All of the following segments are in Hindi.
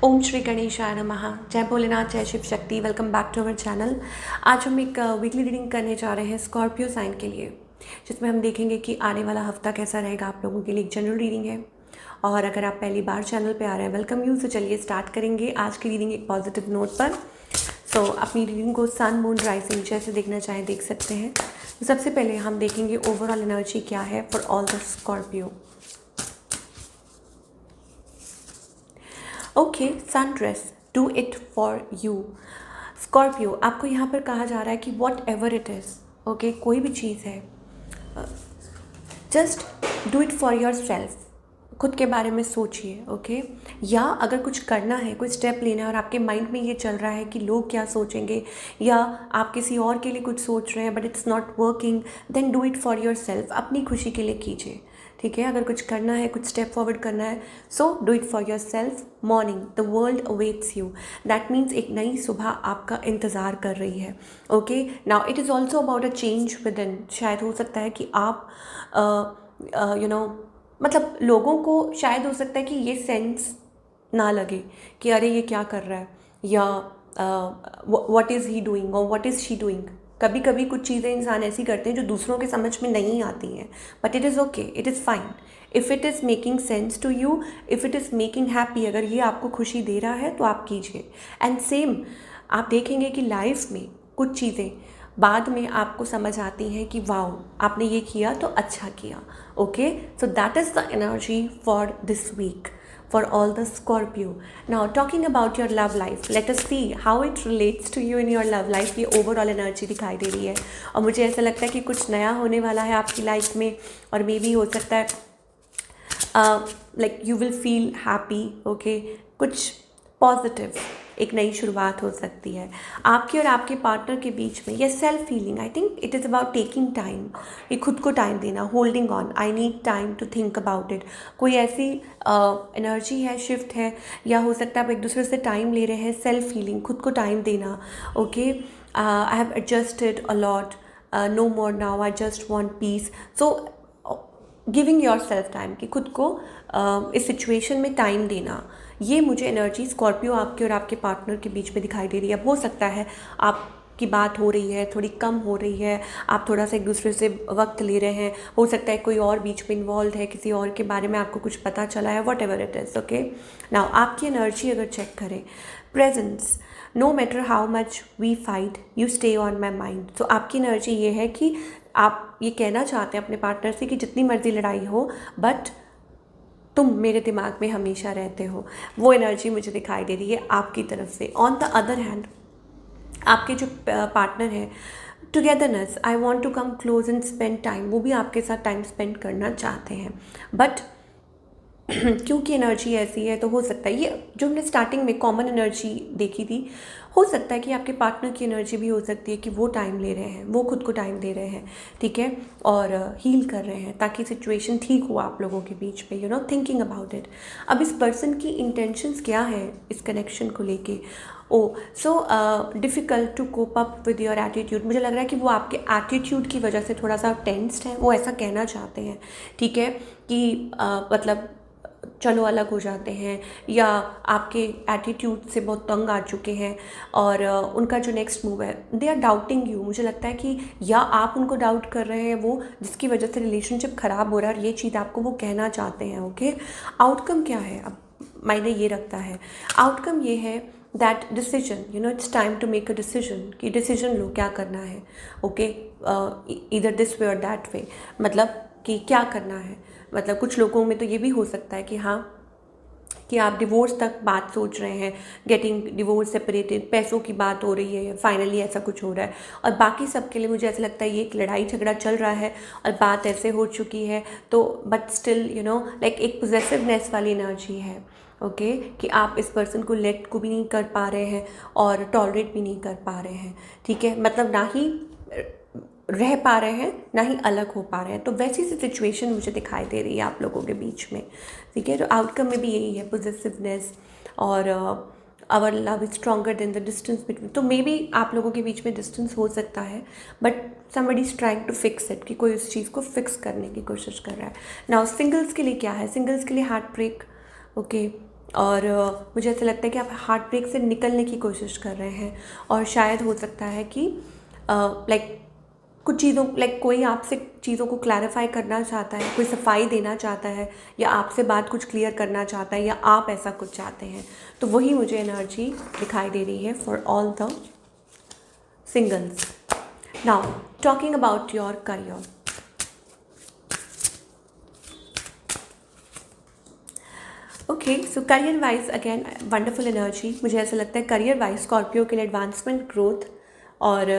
ओम श्री गणेशाय नमः। जय भोलेनाथ, जय Shiv Shakti. Welcome back to our channel. आज हम एक वीकली रीडिंग करने जा रहे हैं स्कॉर्पियो साइन के लिए, जिसमें हम देखेंगे कि आने वाला हफ्ता कैसा रहेगा आप लोगों के लिए। एक जनरल रीडिंग है और अगर आप पहली बार चैनल पे आ रहे हैं, वेलकम यू। तो चलिए स्टार्ट करेंगे आज की रीडिंग एक पॉजिटिव नोट पर। अपनी रीडिंग को सन मून राइजिंग जैसे देखना चाहें देख सकते हैं। तो सबसे पहले हम देखेंगे ओवरऑल एनर्जी क्या है for all the Scorpio. Okay, sundress, do it for you. Scorpio, आपको यहाँ पर कहा जा रहा है कि what ever it is, okay, कोई भी चीज़ है, just do it for your self. खुद के बारे में सोचिए, ओके। या अगर कुछ करना है, कोई स्टेप लेना है और आपके माइंड में ये चल रहा है कि लोग क्या सोचेंगे, या आप किसी और के लिए कुछ सोच रहे हैं but it's not working, then do it for yourself. अपनी खुशी के लिए कीजिए, ठीक है। अगर कुछ करना है, कुछ स्टेप फॉरवर्ड करना है, so do it for your self. Morning, the world awaits you. That means एक नई सुबह आपका इंतज़ार कर रही है, okay. Now it is also about a change with in. शायद हो सकता है कि आप मतलब लोगों को शायद हो सकता है कि ये सेंस ना लगे कि अरे ये क्या कर रहा है, या व्हाट इज़ ही डूइंग और व्हाट इज़ शी डूइंग। कभी कभी कुछ चीज़ें इंसान ऐसी करते हैं जो दूसरों के समझ में नहीं आती हैं, but it is okay, it is fine. If it is making sense to you, if it is making happy, अगर ये आपको खुशी दे रहा है तो आप कीजिए। एंड सेम आप देखेंगे कि लाइफ में कुछ चीज़ें बाद में आपको समझ आती हैं कि वाओ, आपने ये किया तो अच्छा किया, okay. So that is the energy for this week for all the Scorpio. Now talking about your love life, let us see how it relates to you in your love life. ये overall energy दिखाई दे रही है और मुझे ऐसा लगता है कि कुछ नया होने वाला है आपकी लाइफ में, और मे भी हो सकता है like you will feel happy, okay. कुछ पॉजिटिव, एक नई शुरुआत हो सकती है आपकी और आपके पार्टनर के बीच में। ये self feeling, I think it is about taking time, ये खुद को टाइम देना, holding on, I need time to think about it. कोई ऐसी एनर्जी है, शिफ्ट है, या हो सकता है आप एक दूसरे से टाइम ले रहे हैं। सेल्फ फीलिंग, खुद को टाइम देना, okay. I have adjusted a lot, no more now, I just want peace. So giving yourself time, कि खुद को इस सिचुएशन में टाइम देना, ये मुझे एनर्जी स्कॉर्पियो आपके और आपके पार्टनर के बीच में दिखाई दे रही है। हो सकता है आपकी बात हो रही है, थोड़ी कम हो रही है, आप थोड़ा सा एक दूसरे से वक्त ले रहे हैं, हो सकता है कोई और बीच में इन्वॉल्व है, किसी और के बारे में आपको कुछ पता चला है, whatever it is, okay. Now आपकी एनर्जी अगर चेक करें, presence, no matter how much we fight you stay on my mind. तो आपकी एनर्जी ये है कि आप ये कहना चाहते हैं अपने पार्टनर से कि जितनी मर्जी लड़ाई हो, बट तुम मेरे दिमाग में हमेशा रहते हो। वो एनर्जी मुझे दिखाई दे रही है आपकी तरफ से। ऑन द अदर हैंड, आपके जो पार्टनर है, togetherness, I want to come close and spend time, वो भी आपके साथ टाइम स्पेंड करना चाहते हैं, बट क्योंकि एनर्जी ऐसी है तो हो सकता है ये जो हमने स्टार्टिंग में कॉमन एनर्जी देखी थी, हो सकता है कि आपके पार्टनर की एनर्जी भी हो सकती है कि वो टाइम ले रहे हैं, वो खुद को टाइम दे रहे हैं, ठीक है, और हील कर रहे हैं ताकि सिचुएशन ठीक हो आप लोगों के बीच में, थिंकिंग अबाउट इट। अब इस पर्सन की इंटेंशंस क्या है इस कनेक्शन को लेके। So difficult to cope up with your attitude. मुझे लग रहा है कि वो आपके एटीट्यूड की वजह से थोड़ा सा टेंस्ड है, वो ऐसा कहना चाहते हैं, ठीक है, कि मतलब चलो अलग हो जाते हैं, या आपके एटीट्यूड से बहुत तंग आ चुके हैं, और उनका जो नेक्स्ट मूव है, दे आर डाउटिंग यू। मुझे लगता है कि या आप उनको डाउट कर रहे हैं, वो जिसकी वजह से रिलेशनशिप ख़राब हो रहा है, और ये चीज़ आपको वो कहना चाहते हैं, ओके। आउटकम क्या है, अब मायने ये रखता है, आउटकम ये है that decision, it's time to make a decision, कि डिसीजन लो, क्या करना है, ओके, इधर दिस वे और दैट वे, मतलब कि क्या करना है। मतलब कुछ लोगों में तो ये भी हो सकता है कि हाँ, कि आप डिवोर्स तक बात सोच रहे हैं, गेटिंग डिवोर्स, सेपरेटेड, पैसों की बात हो रही है, फाइनली ऐसा कुछ हो रहा है, और बाकी सब के लिए मुझे ऐसा लगता है ये एक लड़ाई झगड़ा चल रहा है और बात ऐसे हो चुकी है, तो बट स्टिल लाइक एक पोजेसिवनेस वाली एनर्जी है, ओके, कि आप इस पर्सन को लेट को भी नहीं कर पा रहे हैं और टॉलरेट भी नहीं कर पा रहे हैं, ठीक है, मतलब ना ही रह पा रहे हैं ना ही अलग हो पा रहे हैं। तो वैसी सी सिचुएशन मुझे दिखाई दे रही है आप लोगों के बीच में, ठीक है। तो आउटकम में भी यही है, पॉजिटिवनेस, और our love is stronger than the distance between. तो मे बी आप लोगों के बीच में डिस्टेंस हो सकता है, but somebody is trying to fix it, कि कोई उस चीज़ को फिक्स करने की कोशिश कर रहा है। नाउ सिंगल्स के लिए क्या है, सिंगल्स के लिए हार्ट ब्रेक, ओके, और मुझे ऐसा लगता है कि आप हार्ट ब्रेक से निकलने की कोशिश कर रहे हैं, और शायद हो सकता है कि लाइक कुछ चीज़ों कोई आपसे चीज़ों को क्लैरिफाई करना चाहता है, कोई सफाई देना चाहता है, या आपसे बात कुछ क्लियर करना चाहता है, या आप ऐसा कुछ चाहते हैं। तो वही मुझे एनर्जी दिखाई दे रही है for all the singles. Now talking about your career. Okay, so career wise again wonderful energy. मुझे ऐसा लगता है करियर वाइज स्कॉर्पियो के लिए एडवांसमेंट, ग्रोथ, और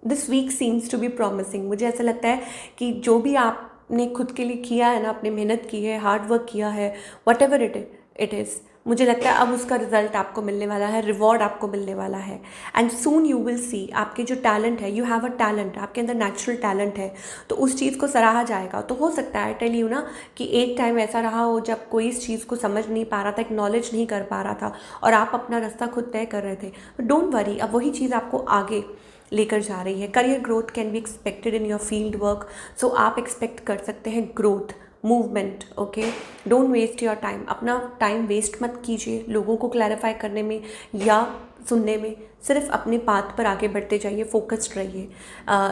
this week seems to be promising. मुझे ऐसा लगता है कि जो भी आपने खुद के लिए किया है ना, आपने मेहनत की है, हार्ड वर्क किया है, वट एवर इट इज़, मुझे लगता है अब उसका रिजल्ट आपको मिलने वाला है, रिवॉर्ड आपको मिलने वाला है। And soon you will see आपके जो टैलेंट है, यू हैव अ टैलेंट, आपके अंदर नेचुरल टैलेंट है, तो उस चीज़ को सराहा जाएगा। तो हो सकता है, टेल यू ना, कि एक टाइम ऐसा रहा हो जब कोई इस चीज़ को समझ नहीं पा रहा था, एक्नॉलेज नहीं कर पा रहा था, और आप अपना रास्ता खुद तय कर रहे थे। तो डोंट वरी, अब वही चीज़ आपको आगे लेकर जा रही है। Career growth can be expected in your field work, so आप एक्सपेक्ट कर सकते हैं growth, movement. Okay, don't waste your time, अपना टाइम वेस्ट मत कीजिए लोगों को क्लैरिफाई करने में या सुनने में। सिर्फ अपने पाथ पर आगे बढ़ते जाइए, फोकस्ड रहिए।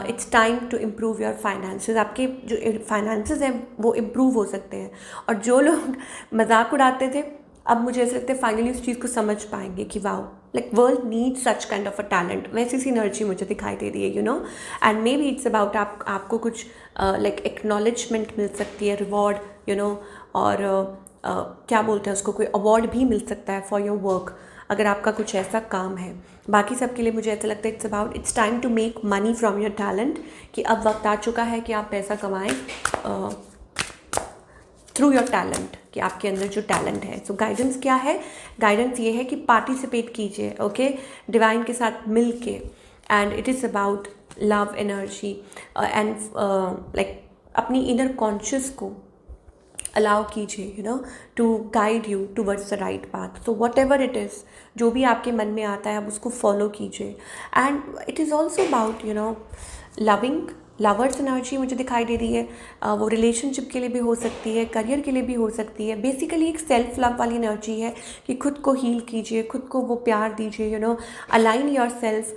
It's time to improve your finances. आपके जो फाइनेंसेस हैं वो इम्प्रूव हो सकते हैं, और जो लोग मजाक उड़ाते थे, अब मुझे ऐसा लगता है फाइनली उस चीज़ को समझ पाएंगे कि wow, like world need such kind of a talent. वैसी सी एनर्जी मुझे दिखाई दे रही है, you know. And may be it's about आपको कुछ लाइक एक्नॉलेजमेंट मिल सकती है, रिवॉर्ड, यू नो, और क्या बोलते हैं उसको, कोई अवार्ड भी मिल सकता है फॉर योर वर्क, अगर आपका कुछ ऐसा काम है। बाकी सबके लिए मुझे ऐसा लगता है it's time to make money from your talent, कि अब वक्त आ चुका है कि आप पैसा कमाएं थ्रू योर टैलेंट, कि आपके अंदर जो टैलेंट है। सो गाइडेंस क्या है? गाइडेंस ये है कि पार्टिसिपेट कीजिए, ओके, डिवाइन के साथ मिल के, and it is about love energy, and like अपनी इनर कॉन्शियस को अलाउ कीजिए, you know, to guide you towards the right path. So whatever it is, जो भी आपके मन में आता है आप उसको फॉलो कीजिए। And it is also about, you know, loving. Lovers energy मुझे दिखाई दे रही है, वो रिलेशनशिप के लिए भी हो सकती है, करियर के लिए भी हो सकती है। बेसिकली एक सेल्फ लव वाली एनर्जी है कि खुद को हील कीजिए, खुद को वो प्यार दीजिए, you know, align your self.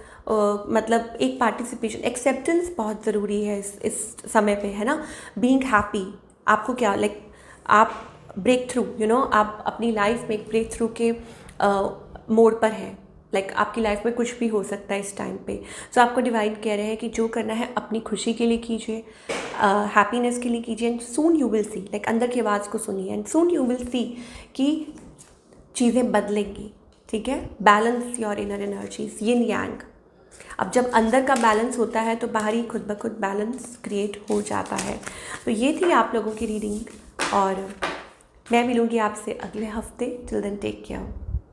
मतलब एक पार्टिसिपेशन, एक्सेप्टेंस बहुत ज़रूरी है इस समय पे, है ना। बीइंग हैप्पी, आपको क्या लाइक आप ब्रेक थ्रू, यू नो, आप अपनी लाइफ में एक ब्रेक थ्रू के मोड़ पर हैं। लाइक आपकी लाइफ में कुछ भी हो सकता है इस टाइम पे। सो आपको डिवाइन कह रहे हैं कि जो करना है अपनी खुशी के लिए कीजिए, हैप्पीनेस के लिए कीजिए, and soon you will see, like अंदर की आवाज़ को सुनिए, and soon you will see कि चीज़ें बदलेंगी। ठीक है, बैलेंस योर इनर एनर्जीज, यिन यांग। अब जब अंदर का बैलेंस होता है तो बाहरी खुद ब खुद बैलेंस क्रिएट हो जाता है। तो ये थी आप लोगों की रीडिंग, और मैं मिलूँगी आपसे अगले हफ्ते। Till then take care.